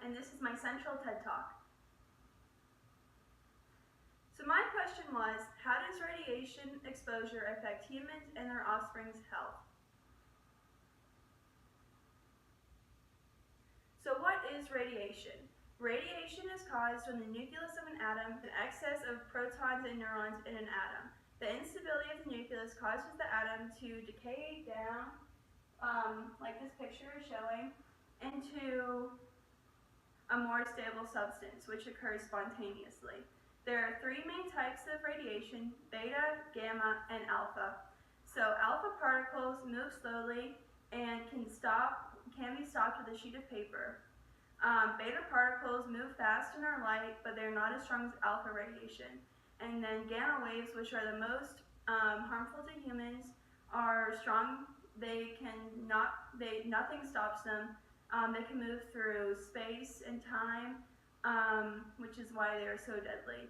and this is my central TED Talk. So my question was, how does radiation exposure affect humans and their offspring's health? So what is radiation? Radiation is caused when the nucleus of an atom has an excess of protons and neurons in an atom. The instability of the nucleus causes the atom to decay down, like this picture is showing, into a more stable substance, which occurs spontaneously. There are three main types of radiation: beta, gamma, and alpha. So alpha particles move slowly and can be stopped with a sheet of paper. Beta particles move fast and are light, but they're not as strong as alpha radiation. And then gamma waves, which are the most harmful to humans, are strong. Nothing stops them. They can move through space and time, which is why they are so deadly.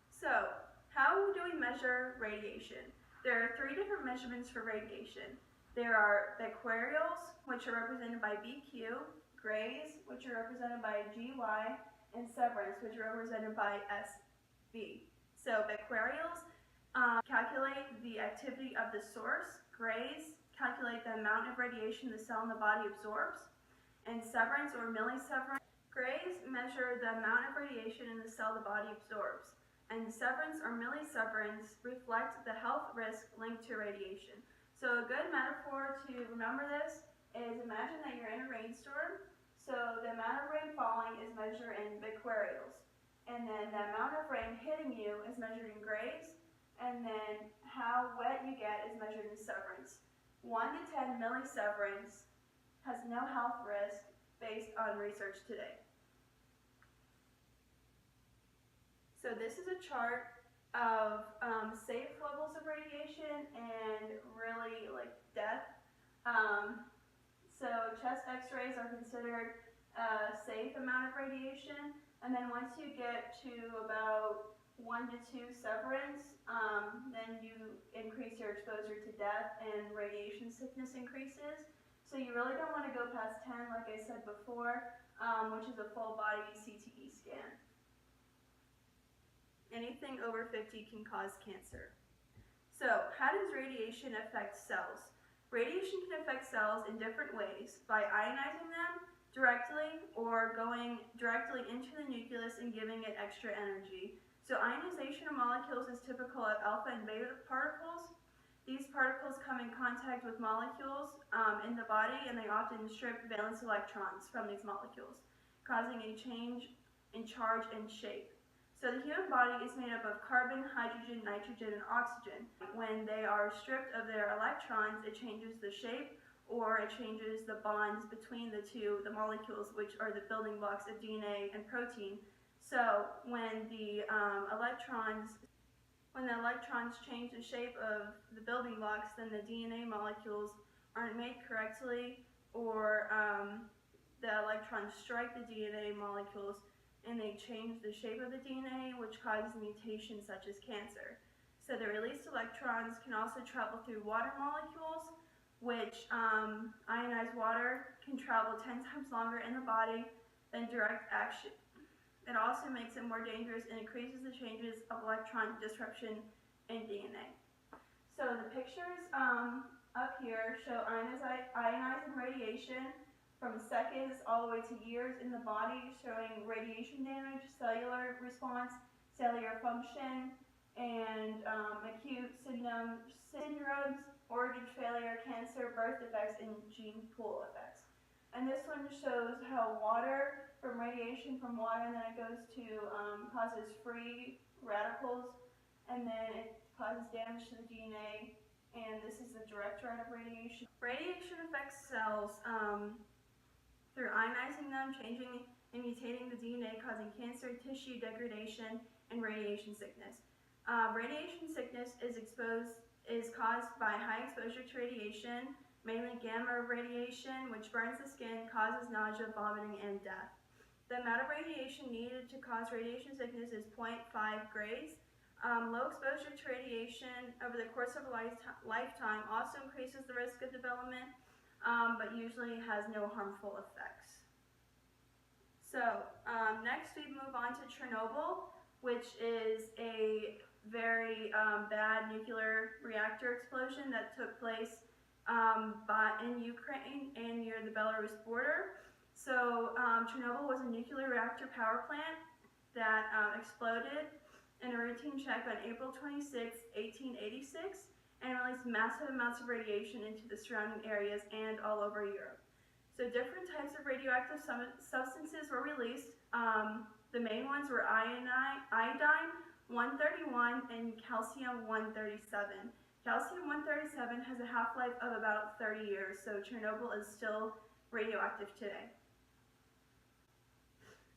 So, how do we measure radiation? There are three different measurements for radiation. There are becquerels, which are represented by BQ, grays, which are represented by GY, and severance, which are represented by SB. So becquerels calculate the activity of the source, grays calculate the amount of radiation the cell in the body absorbs, and severance or milliseverance. Grays measure the amount of radiation in the cell the body absorbs, and severance or milliseverance reflect the health risk linked to radiation. So a good metaphor to remember this is, imagine that you're in a rainstorm. So the amount of rain falling is measured in becquerels, and then the amount of rain hitting you is measured in grays, and then how wet you get is measured in severance. 1 to 10 milliseverance has no health risk based on research today. So this is a chart of safe levels of radiation and really death. So chest x-rays are considered a safe amount of radiation, and then once you get to about 1 to 2 severance, then you increase your exposure to death and radiation sickness increases. So you really don't want to go past 10, like I said before, which is a full body CTE scan. Anything over 50 can cause cancer. So how does radiation affect cells? Radiation can affect cells in different ways: by ionizing them directly or going directly into the nucleus and giving it extra energy. So ionization of molecules is typical of alpha and beta particles. These particles come in contact with molecules in the body, and they often strip valence electrons from these molecules, causing a change in charge and shape. So the human body is made up of carbon, hydrogen, nitrogen, and oxygen. When they are stripped of their electrons, it changes the shape, or it changes the bonds between the molecules, which are the building blocks of DNA and protein. So when the electrons change the shape of the building blocks, then the DNA molecules aren't made correctly, or the electrons strike the DNA molecules and they change the shape of the DNA, which causes mutations such as cancer. So the released electrons can also travel through water molecules, which ionized water can travel 10 times longer in the body than direct action. It also makes it more dangerous and increases the changes of electron disruption in DNA. So the pictures up here show ionizing radiation from seconds all the way to years in the body, showing radiation damage, cellular response, cellular function, and acute syndromes, organ failure, cancer, birth defects, and gene pool effects. And this one shows how water, from radiation from water, and then it goes to causes free radicals, and then it causes damage to the DNA, and this is the direct route of radiation. Radiation affects cells through ionizing them, changing and mutating the DNA, causing cancer, tissue degradation, and radiation sickness. Radiation sickness is caused by high exposure to radiation, mainly gamma radiation, which burns the skin, causes nausea, vomiting, and death. The amount of radiation needed to cause radiation sickness is 0.5 grays. Low exposure to radiation over the course of a lifetime also increases the risk of development, but usually has no harmful effects. Next we move on to Chernobyl, which is a very bad nuclear reactor explosion that took place in Ukraine and near the Belarus border. Chernobyl was a nuclear reactor power plant that exploded in a routine check on April 26, 1886, and released massive amounts of radiation into the surrounding areas and all over Europe. So different types of radioactive substances were released. The main ones were iodine-131 and calcium-137. Calcium-137 has a half-life of about 30 years, so Chernobyl is still radioactive today.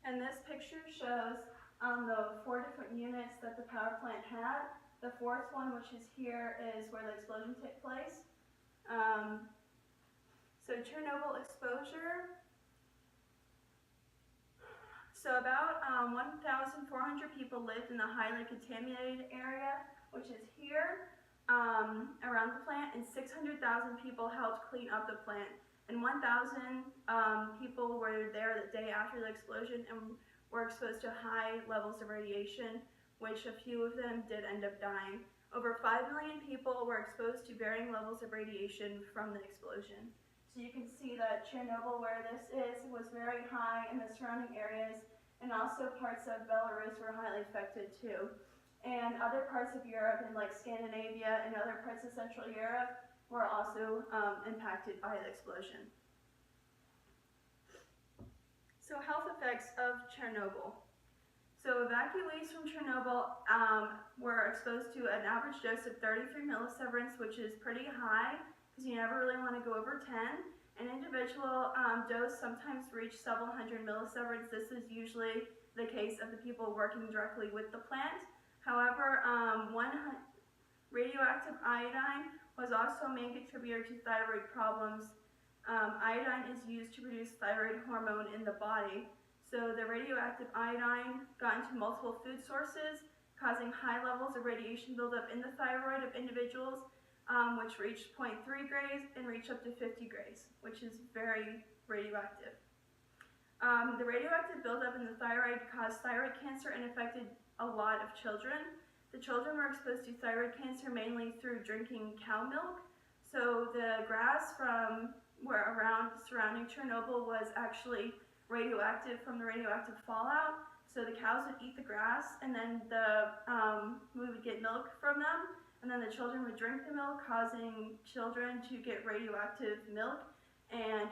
And this picture shows the 4 different units that the power plant had. The fourth one, which is here, is where the explosion took place. Chernobyl exposure. About 1,400 people lived in the highly contaminated area, which is here, around the plant, and 600,000 people helped clean up the plant. And 1,000 people were there the day after the explosion and were exposed to high levels of radiation, which a few of them did end up dying. Over 5 million people were exposed to varying levels of radiation from the explosion. So you can see that Chernobyl, where this is, was very high in the surrounding areas, and also parts of Belarus were highly affected too. And other parts of Europe, and like Scandinavia and other parts of Central Europe, were also impacted by the explosion. So health effects of Chernobyl. So evacuees from Chernobyl were exposed to an average dose of 33 millisieverts, which is pretty high, because you never really want to go over 10. An individual dose sometimes reached several hundred millisieverts. This is usually the case of the people working directly with the plant. However, radioactive iodine was also a main contributor to thyroid problems. Iodine is used to produce thyroid hormone in the body. So the radioactive iodine got into multiple food sources, causing high levels of radiation buildup in the thyroid of individuals, which reached 0.3 grays and reached up to 50 grays, which is very radioactive. The radioactive buildup in the thyroid caused thyroid cancer and affected a lot of children. The children were exposed to thyroid cancer mainly through drinking cow milk. So the grass from around surrounding Chernobyl was actually radioactive from the radioactive fallout. So the cows would eat the grass, and then we would get milk from them. And then the children would drink the milk, causing children to get radioactive milk and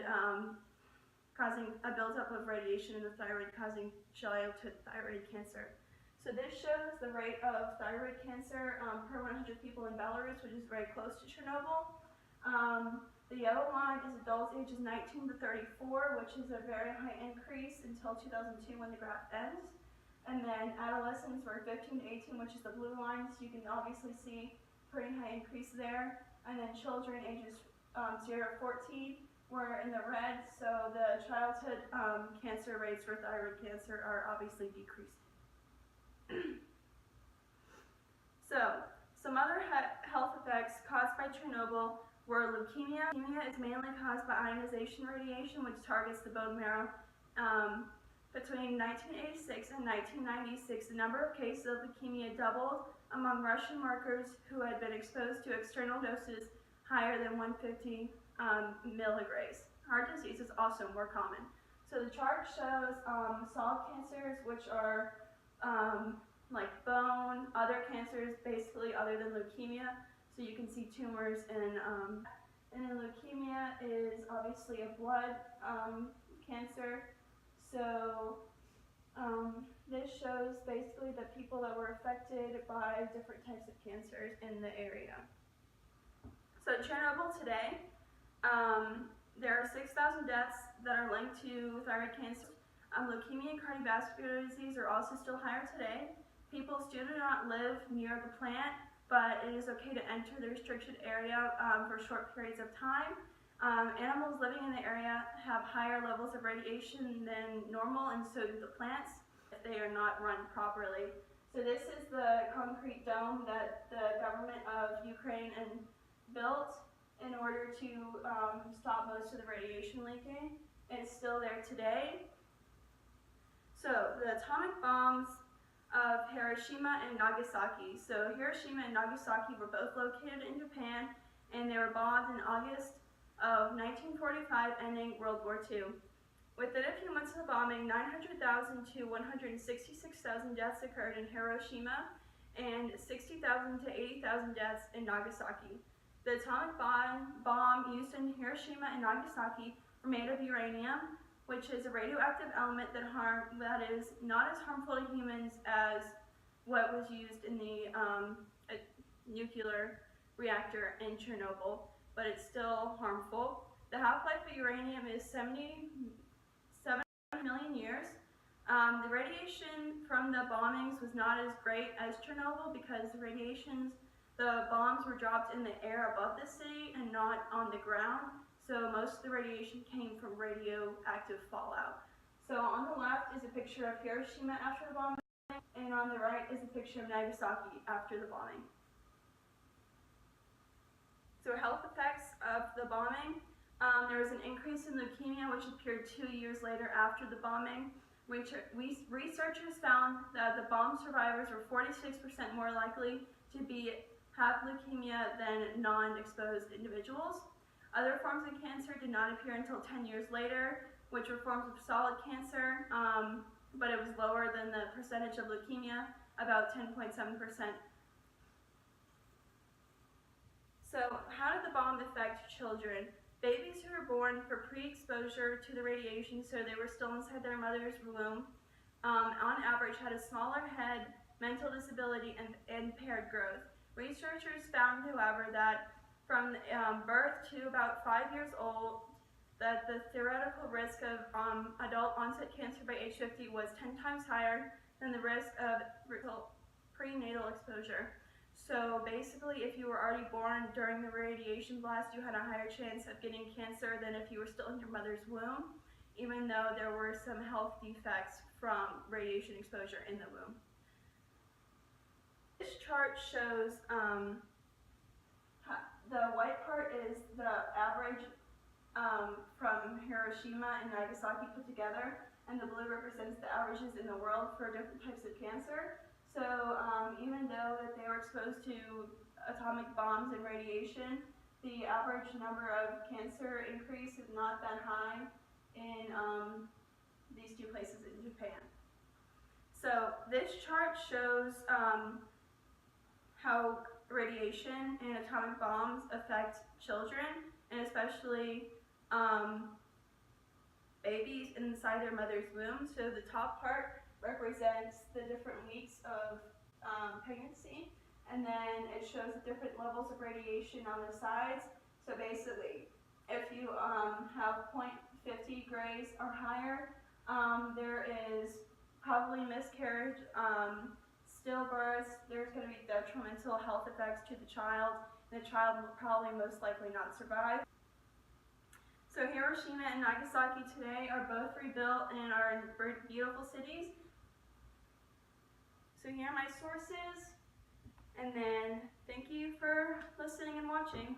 causing a buildup of radiation in the thyroid, causing childhood thyroid cancer. So this shows the rate of thyroid cancer per 100 people in Belarus, which is very close to Chernobyl. The yellow line is adults ages 19 to 34, which is a very high increase until 2002 when the graph ends. And then adolescents were 15 to 18, which is the blue line, so you can obviously see pretty high increase there. And then children ages 0 to 14 were in the red, so the childhood cancer rates for thyroid cancer are obviously decreased. So, some other health effects caused by Chernobyl were leukemia. Leukemia is mainly caused by ionization radiation, which targets the bone marrow. Between 1986 and 1996, the number of cases of leukemia doubled among Russian workers who had been exposed to external doses higher than 150 milligrays. Heart disease is also more common. So the chart shows solid cancers, which are like bone, other cancers basically other than leukemia. So you can see tumors and leukemia is obviously a blood cancer. So this shows basically the people that were affected by different types of cancers in the area. So Chernobyl today, there are 6,000 deaths that are linked to thyroid cancer. Leukemia and cardiovascular disease are also still higher today. People still do not live near the plant, but it is okay to enter the restricted area for short periods of time. Animals living in the area have higher levels of radiation than normal, and so do the plants if they are not run properly. So this is the concrete dome that the government of Ukraine built in order to stop most of the radiation leaking. It's still there today. So the atomic bombs of Hiroshima and Nagasaki. So Hiroshima and Nagasaki were both located in Japan, and they were bombed in August of 1945, ending World War II. Within a few months of the bombing, 900,000 to 166,000 deaths occurred in Hiroshima and 60,000 to 80,000 deaths in Nagasaki. The atomic bomb used in Hiroshima and Nagasaki were made of uranium, which is a radioactive element that is not as harmful to humans as what was used in the nuclear reactor in Chernobyl, but it's still harmful. The half-life of uranium is 77 million years. The radiation from the bombings was not as great as Chernobyl because the bombs were dropped in the air above the city and not on the ground. So most of the radiation came from radioactive fallout. So on the left is a picture of Hiroshima after the bombing, and on the right is a picture of Nagasaki after the bombing. So health effects of the bombing. There was an increase in leukemia, which appeared 2 years later after the bombing. Researchers found that the bomb survivors were 46% more likely to have leukemia than non-exposed individuals. Other forms of cancer did not appear until 10 years later, which were forms of solid cancer, but it was lower than the percentage of leukemia, about 10.7%. So how did the bomb affect children? Babies who were born for pre-exposure to the radiation, so they were still inside their mother's womb, on average had a smaller head, mental disability, and impaired growth. Researchers found, however, that from birth to about 5 years old, that the theoretical risk of adult onset cancer by age 50 was 10 times higher than the risk of prenatal exposure. So basically, if you were already born during the radiation blast, you had a higher chance of getting cancer than if you were still in your mother's womb, even though there were some health defects from radiation exposure in the womb. This chart shows the white part is the average from Hiroshima and Nagasaki put together, and the blue represents the averages in the world for different types of cancer. So even though that they were exposed to atomic bombs and radiation, the average number of cancer increase is not that high in these two places in Japan. So this chart shows how radiation and atomic bombs affect children, and especially babies inside their mother's womb. So the top part represents the different weeks of pregnancy, and then it shows the different levels of radiation on the sides. So basically, if you have 0.50 grays or higher, there is probably miscarriage, stillbirths. There's going to be detrimental health effects to the child, and the child will probably most likely not survive. So Hiroshima and Nagasaki today are both rebuilt and are in beautiful cities. So here are my sources, and then thank you for listening and watching.